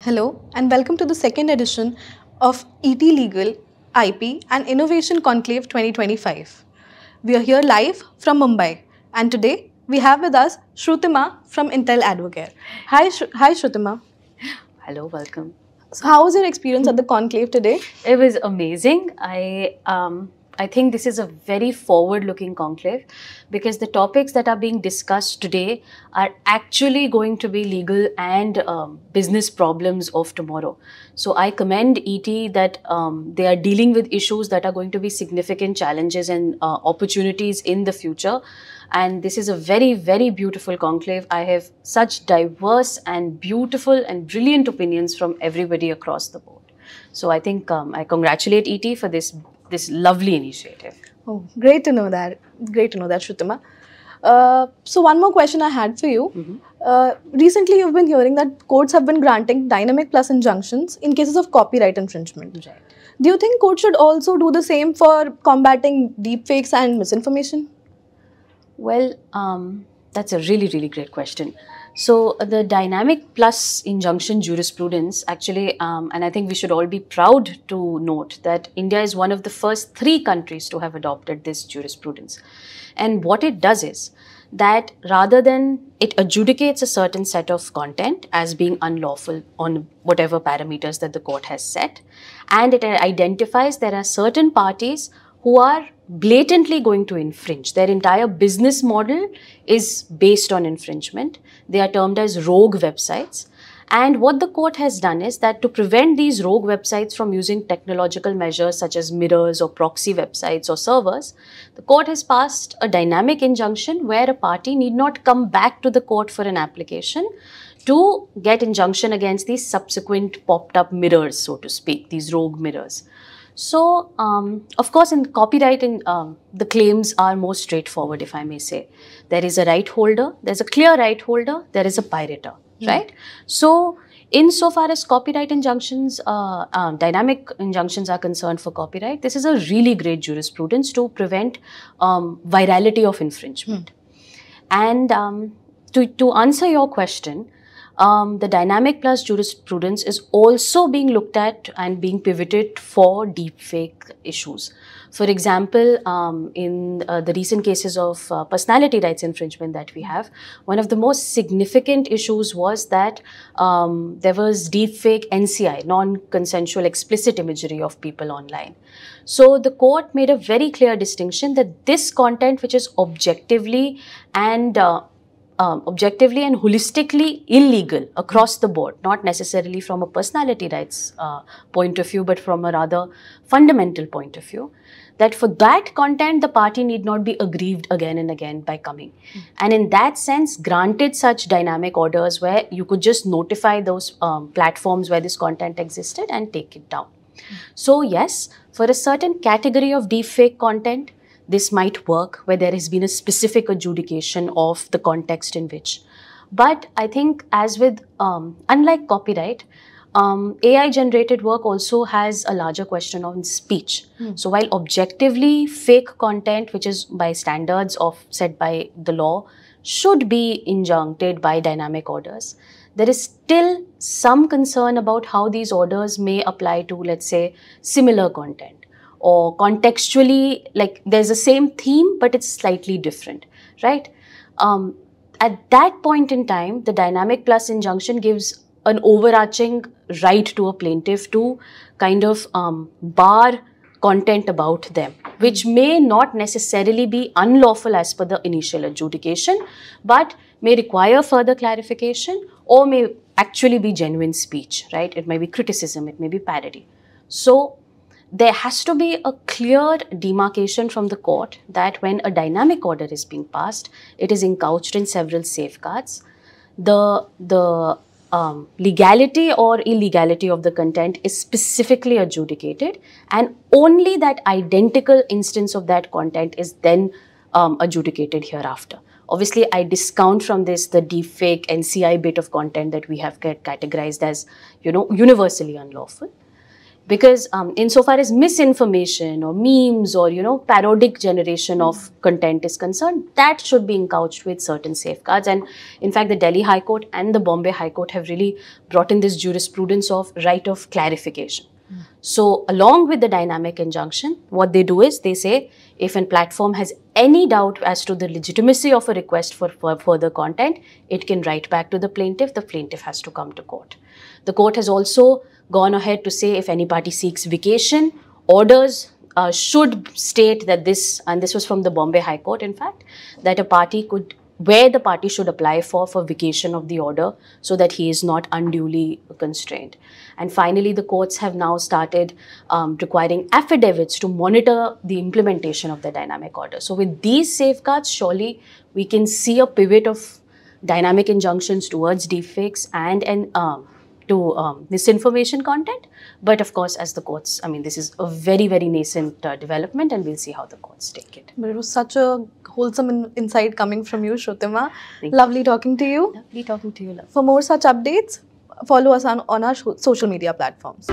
Hello and welcome to the second edition of ET Legal, IP and Innovation Conclave 2025. We are here live from Mumbai and today we have with us Shrutima from Intel Advocare. Hi Shrutima. Hello, welcome. So how was your experience at the conclave today? It was amazing. I think this is a very forward-looking conclave because the topics that are being discussed today are actually going to be legal and business problems of tomorrow. So I commend ET that they are dealing with issues that are going to be significant challenges and opportunities in the future. And this is a very, very beautiful conclave. I have such diverse and beautiful and brilliant opinions from everybody across the board. So I think I congratulate ET for this lovely initiative. Oh, great to know that. Great to know that, Shrutima. So one more question I had for you. Recently, you've been hearing that courts have been granting dynamic plus injunctions in cases of copyright infringement. Right. Do you think courts should also do the same for combating deepfakes and misinformation? Well, that's a really, really great question. So the dynamic plus injunction jurisprudence actually, and I think we should all be proud to note that India is one of the first 3 countries to have adopted this jurisprudence. And what it does is that rather than it adjudicates a certain set of content as being unlawful on whatever parameters that the court has set, and it identifies there are certain parties who are blatantly going to infringe. Their entire business model is based on infringement. They are termed as rogue websites. And what the court has done is that to prevent these rogue websites from using technological measures such as mirrors or proxy websites or servers, the court has passed a dynamic injunction where a party need not come back to the court for an application to get injunction against these subsequent popped up mirrors, so to speak, these rogue mirrors. So, of course, in copywriting, the claims are more straightforward, if I may say. There is a right holder, there's a clear right holder, there is a pirater, right? So, insofar as copyright injunctions, dynamic injunctions are concerned for copyright, this is a really great jurisprudence to prevent virality of infringement. And to answer your question, the dynamic plus jurisprudence is also being looked at and being pivoted for deepfake issues. For example, in the recent cases of personality rights infringement that we have, one of the most significant issues was that there was deepfake NCI, non-consensual explicit imagery of people online. So the court made a very clear distinction that this content, which is objectively and holistically illegal across the board, not necessarily from a personality rights point of view, but from a rather fundamental point of view, that for that content, the party need not be aggrieved again and again by coming. And in that sense, granted such dynamic orders where you could just notify those platforms where this content existed and take it down. So yes, for a certain category of deepfake content, this might work where there has been a specific adjudication of the context in which. But I think as with, unlike copyright, AI-generated work also has a larger question on speech. So while objectively fake content, which is by standards of set by the law, should be injuncted by dynamic orders, there is still some concern about how these orders may apply to, let's say, similar content. Or contextually, like there's the same theme, but it's slightly different, right? At that point in time, the dynamic plus injunction gives an overarching right to a plaintiff to kind of bar content about them, which may not necessarily be unlawful as per the initial adjudication, but may require further clarification or may actually be genuine speech, right? It may be criticism, it may be parody. So, there has to be a clear demarcation from the court that when a dynamic order is being passed, it is encouched in several safeguards. The legality or illegality of the content is specifically adjudicated, and only that identical instance of that content is then adjudicated hereafter. Obviously, I discount from this the deepfake NCI bit of content that we have categorized as, universally unlawful. Because insofar as misinformation or memes or parodic generation of content is concerned, that should be encouched with certain safeguards. And in fact, the Delhi High Court and the Bombay High Court have really brought in this jurisprudence of right of clarification. So along with the dynamic injunction, what they do is they say if a platform has any doubt as to the legitimacy of a request for further content, it can write back to the plaintiff. The plaintiff has to come to court. The court has also gone ahead to say if any party seeks vacation, orders should state that this, and this was from the Bombay High Court in fact, that a party could, where the party should apply for vacation of the order so that he is not unduly constrained. And finally, the courts have now started requiring affidavits to monitor the implementation of the dynamic order. So with these safeguards, surely we can see a pivot of dynamic injunctions towards deepfakes and to misinformation content. But of course, as the courts, I mean, this is a very, very nascent development, and we'll see how the courts take it. But it was such a wholesome insight coming from you, Shrutima. Lovely talking to you. Lovely talking to you, love. For more such updates, follow us on our social media platforms.